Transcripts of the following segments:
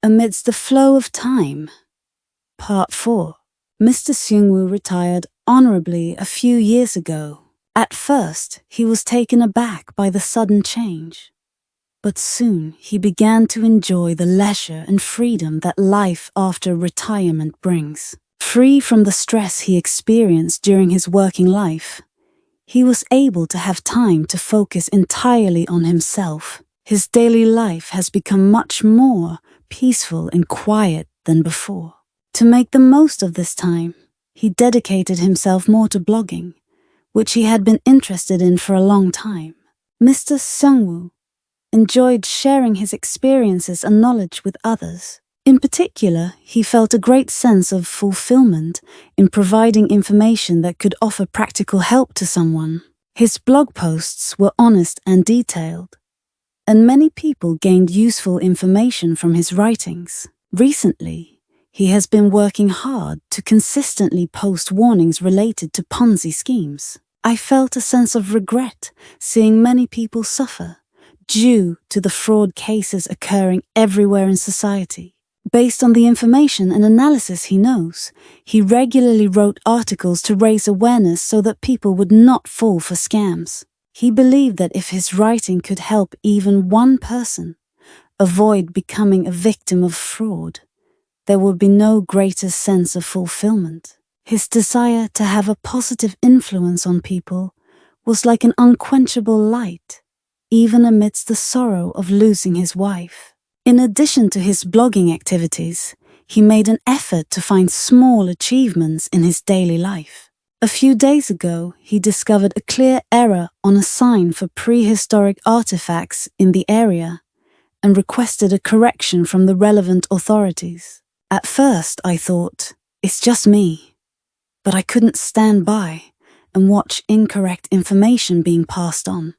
Amidst the flow of time. Part 4. Mr. Seung-woo retired honorably a few years ago. At first, he was taken aback by the sudden change. But soon, he began to enjoy the leisure and freedom that life after retirement brings. Free from the stress he experienced during his working life, he was able to have time to focus entirely on himself. His daily life has become much more peaceful and quiet than before. To make the most of this time, he dedicated himself more to blogging, which he had been interested in for a long time. Mr. Seung-woo enjoyed sharing his experiences and knowledge with others. In particular, he felt a great sense of fulfillment in providing information that could offer practical help to someone. His blog posts were honest and detailed, and many people gained useful information from his writings. Recently, he has been working hard to consistently post warnings related to Ponzi schemes. I felt a sense of regret seeing many people suffer due to the fraud cases occurring everywhere in society. Based on the information and analysis he knows, he regularly wrote articles to raise awareness so that people would not fall for scams. He believed that if his writing could help even one person avoid becoming a victim of fraud, there would be no greater sense of fulfillment. His desire to have a positive influence on people was like an unquenchable light, even amidst the sorrow of losing his wife. In addition to his blogging activities, he made an effort to find small achievements in his daily life. A few days ago, he discovered a clear error on a sign for prehistoric artifacts in the area and requested a correction from the relevant authorities. At first, I thought, it's just me. But I couldn't stand by and watch incorrect information being passed on.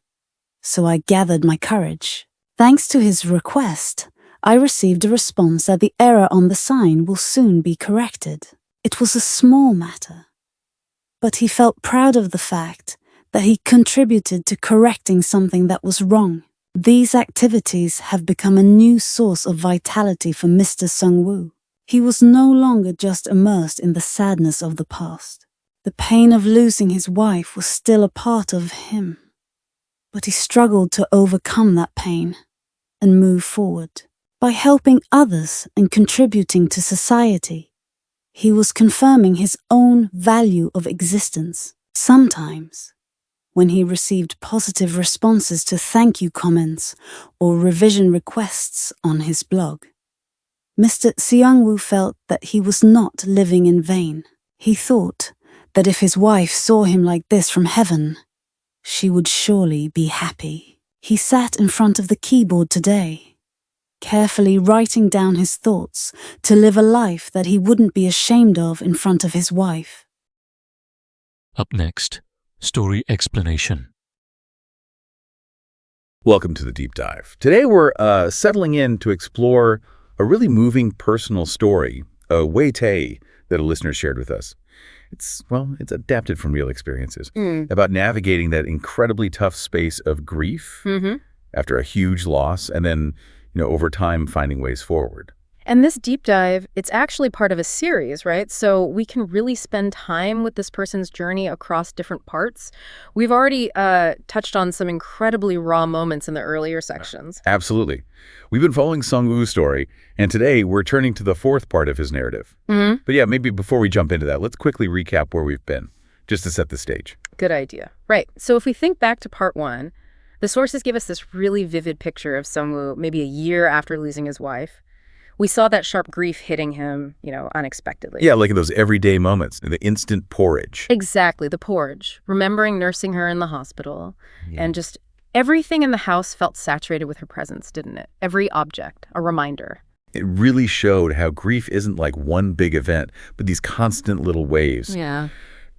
So I gathered my courage. Thanks to his request, I received a response that the error on the sign will soon be corrected. It was a small matter, but he felt proud of the fact that he contributed to correcting something that was wrong. These activities have become a new source of vitality for Mr. Seung-woo. He was no longer just immersed in the sadness of the past. The pain of losing his wife was still a part of him, but he struggled to overcome that pain and move forward. By helping others and contributing to society, he was confirming his own value of existence. Sometimes, when he received positive responses to thank you comments or revision requests on his blog, Mr. Seung-woo felt that he was not living in vain. He thought that if his wife saw him like this from heaven, she would surely be happy. He sat in front of the keyboard today, carefully writing down his thoughts to live a life that he wouldn't be ashamed of in front of his wife. Up next, story explanation. Welcome to the Deep Dive. Today we're settling in to explore a really moving personal story, a Wei-tae that a listener shared with us. It's adapted from real experiences about navigating that incredibly tough space of grief after a huge loss and then, over time finding ways forward. And this deep dive, it's actually part of a series, right? So we can really spend time with this person's journey across different parts. We've already touched on some incredibly raw moments in the earlier sections. Absolutely. We've been following Seung-woo's story, and today we're turning to the fourth part of his narrative. But yeah, maybe before we jump into that, let's quickly recap where we've been, just to set the stage. Good idea. Right. So if we think back to part 1, the sources give us this really vivid picture of Seung-woo maybe a year after losing his wife. We saw that sharp grief hitting him, unexpectedly. Yeah, like in those everyday moments, the instant porridge. Exactly, the porridge. Remembering nursing her in the hospital. And just everything in the house felt saturated with her presence, didn't it? Every object, a reminder. It really showed how grief isn't like one big event, but these constant little waves. Yeah.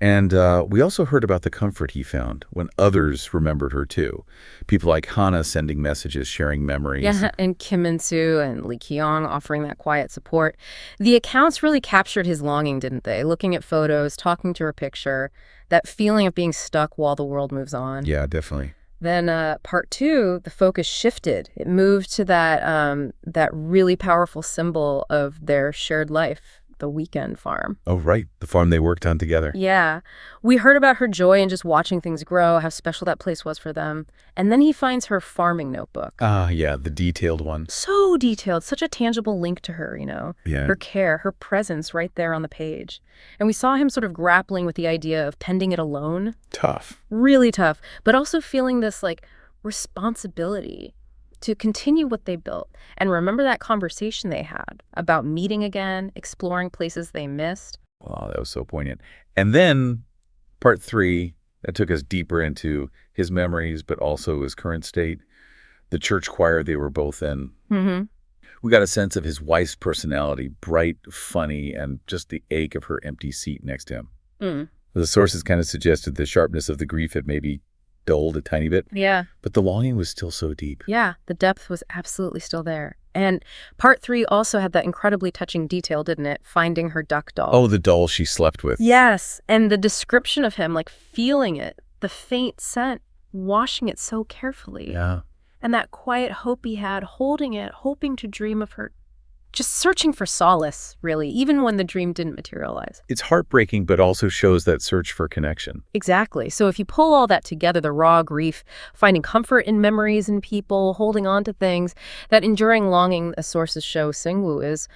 And we also heard about the comfort he found when others remembered her too. People like Hana sending messages, sharing memories. Yeah, and Kim In-soo and Lee Ki-young offering that quiet support. The accounts really captured his longing, didn't they? Looking at photos, talking to her picture, that feeling of being stuck while the world moves on. Yeah, definitely. Then part 2, the focus shifted. It moved to that really powerful symbol of their shared life, the weekend farm. Oh, right. The farm they worked on together. Yeah. We heard about her joy in just watching things grow, how special that place was for them. And then he finds her farming notebook. Ah, yeah, the detailed one. So detailed, such a tangible link to her, Yeah. her care, her presence right there on the page. And we saw him sort of grappling with the idea of penning it alone. Tough. Really tough, but also feeling this responsibility to continue what they built. And remember that conversation they had about meeting again, exploring places they missed. Wow, that was so poignant. And then part 3, that took us deeper into his memories, but also his current state. The church choir they were both in. Mm-hmm. We got a sense of his wife's personality, bright, funny, and just the ache of her empty seat next to him. Mm. The sources kind of suggested the sharpness of the grief had maybe dulled a tiny bit, Yeah. but the longing was still so deep. Yeah, the depth was absolutely still there. And part 3 also had that incredibly touching detail, didn't it? Finding her duck doll. Oh, the doll she slept with. Yes, and the description of him, feeling it, the faint scent, washing it so carefully. Yeah. And that quiet hope he had, holding it, hoping to dream of her, just searching for solace, really, even when the dream didn't materialize. It's heartbreaking, but also shows that search for connection. Exactly. So if you pull all that together, the raw grief, finding comfort in memories and people, holding on to things, that enduring longing, as sources show Seung-woo is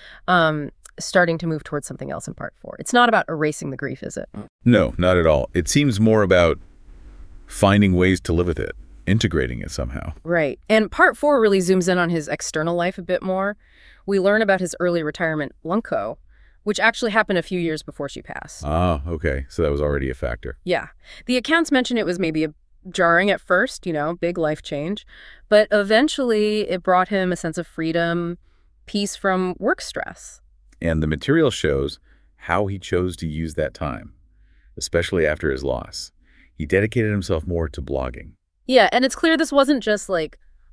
starting to move towards something else in part 4. It's not about erasing the grief, is it? No, not at all. It seems more about finding ways to live with it, integrating it somehow. Right. And part 4 really zooms in on his external life a bit more. We learn about his early retirement, Lunko, which actually happened a few years before she passed. Ah, okay. So that was already a factor. Yeah. The accounts mention it was maybe jarring at first, big life change. But eventually it brought him a sense of freedom, peace from work stress. And the material shows how he chose to use that time, especially after his loss. He dedicated himself more to blogging. Yeah, and it's clear this wasn't just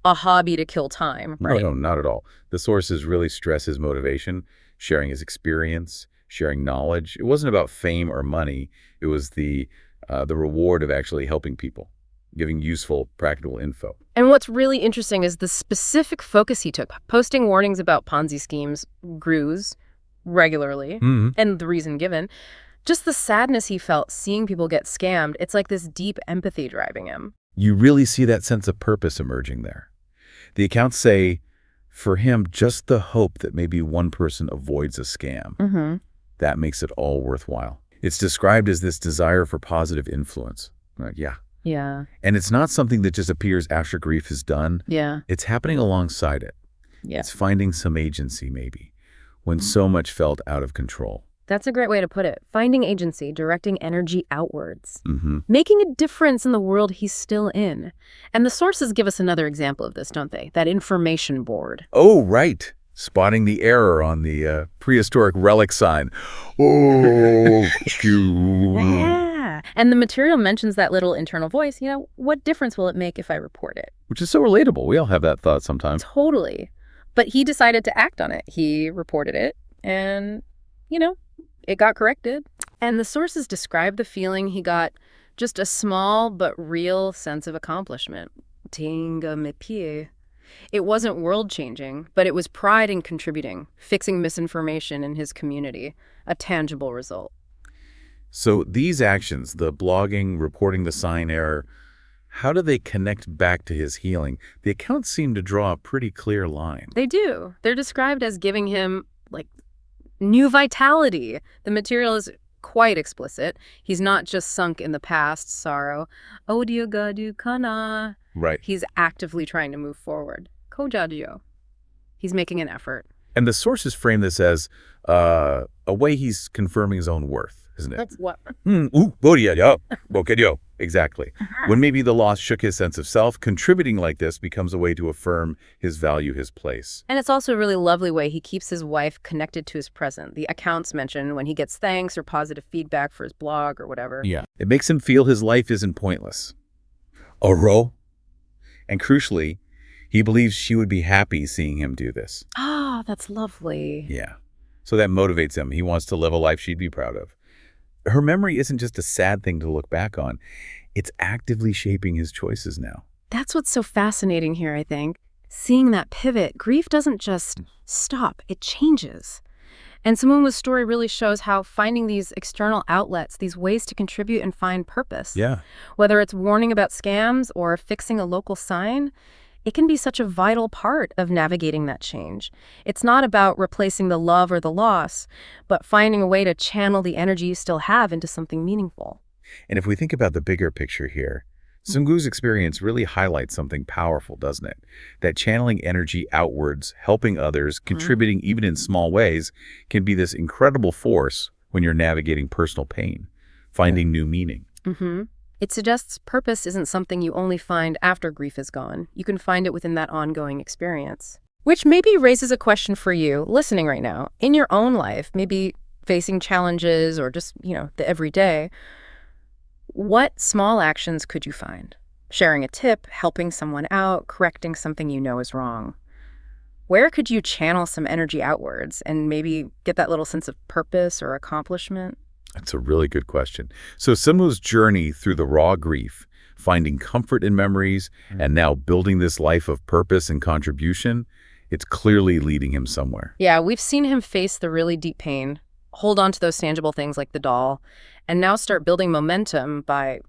a hobby to kill time, right? No, not at all. The sources really stress his motivation, sharing his experience, sharing knowledge. It wasn't about fame or money. It was the reward of actually helping people, giving useful, practical info. And what's really interesting is the specific focus he took, posting warnings about Ponzi schemes, grooves, regularly, and the reason given. Just the sadness he felt seeing people get scammed. It's like this deep empathy driving him. You really see that sense of purpose emerging there. The accounts say, for him, just the hope that maybe one person avoids a scam, that makes it all worthwhile. It's described as this desire for positive influence. Right? Yeah. Yeah. And it's not something that just appears after grief is done. Yeah. It's happening alongside it. Yeah. It's finding some agency, maybe, when so much felt out of control. That's a great way to put it. Finding agency, directing energy outwards, Mm-hmm. making a difference in the world he's still in. And the sources give us another example of this, don't they? That information board. Oh, right. Spotting the error on the prehistoric relic sign. Oh, phew. Yeah. And the material mentions that little internal voice, what difference will it make if I report it? Which is so relatable. We all have that thought sometimes. Totally. But he decided to act on it. He reported it and, it got corrected. And the sources describe the feeling he got, just a small but real sense of accomplishment. Tinga me pie. It wasn't world-changing, but it was pride in contributing, fixing misinformation in his community, a tangible result. So these actions, the blogging, reporting the sign error, how do they connect back to his healing? The accounts seem to draw a pretty clear line. They do. They're described as giving him, new vitality. The material is quite explicit. He's not just sunk in the past sorrow. Odiogadu kana. Right. He's actively trying to move forward. Kojajo. He's making an effort. And the sources frame this as a way he's confirming his own worth, isn't it? That's what. Exactly. When maybe the loss shook his sense of self, contributing like this becomes a way to affirm his value, his place. And it's also a really lovely way he keeps his wife connected to his present. The accounts mention when he gets thanks or positive feedback for his blog or whatever. Yeah. It makes him feel his life isn't pointless. Oro. And crucially, he believes she would be happy seeing him do this. Ah, that's lovely. Yeah. So that motivates him. He wants to live a life she'd be proud of. Her memory isn't just a sad thing to look back on. It's actively shaping his choices now. That's what's so fascinating here, I think. Seeing that pivot, grief doesn't just stop, it changes. And Seung-woo's story really shows how finding these external outlets, these ways to contribute and find purpose, Yeah. whether it's warning about scams or fixing a local sign, it can be such a vital part of navigating that change. It's not about replacing the love or the loss, but finding a way to channel the energy you still have into something meaningful. And if we think about the bigger picture here, Seung-woo's experience really highlights something powerful, doesn't it? That channeling energy outwards, helping others, contributing even in small ways, can be this incredible force when you're navigating personal pain, finding new meaning. It suggests purpose isn't something you only find after grief is gone. You can find it within that ongoing experience. Which maybe raises a question for you listening right now. In your own life, maybe facing challenges or just, the everyday, what small actions could you find? Sharing a tip, helping someone out, correcting something you know is wrong. Where could you channel some energy outwards and maybe get that little sense of purpose or accomplishment? That's a really good question. So Seung-woo's journey through the raw grief, finding comfort in memories, and now building this life of purpose and contribution, it's clearly leading him somewhere. Yeah, we've seen him face the really deep pain, hold on to those tangible things like the doll, and now start building momentum by,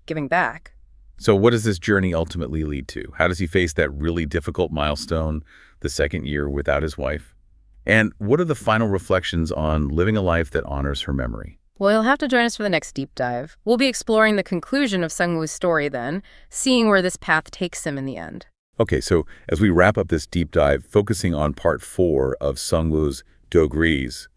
giving back. So what does this journey ultimately lead to? How does he face that really difficult milestone, the second year without his wife? And what are the final reflections on living a life that honors her memory? Well, you'll have to join us for the next deep dive. We'll be exploring the conclusion of Seung-woo's story then, seeing where this path takes him in the end. Okay, so as we wrap up this deep dive, focusing on part 4 of Seung-woo's Degrees,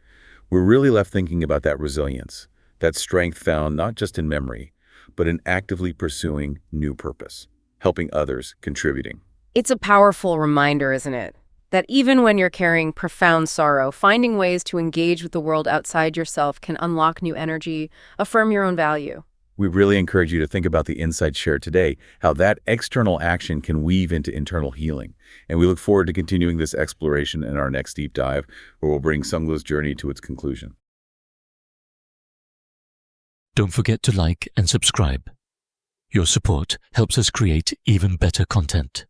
we're really left thinking about that resilience, that strength found not just in memory, but in actively pursuing new purpose, helping others, contributing. It's a powerful reminder, isn't it? That even when you're carrying profound sorrow, finding ways to engage with the world outside yourself can unlock new energy, affirm your own value. We really encourage you to think about the insights shared today, how that external action can weave into internal healing. And we look forward to continuing this exploration in our next deep dive, where we'll bring Seung-woo's journey to its conclusion. Don't forget to like and subscribe. Your support helps us create even better content.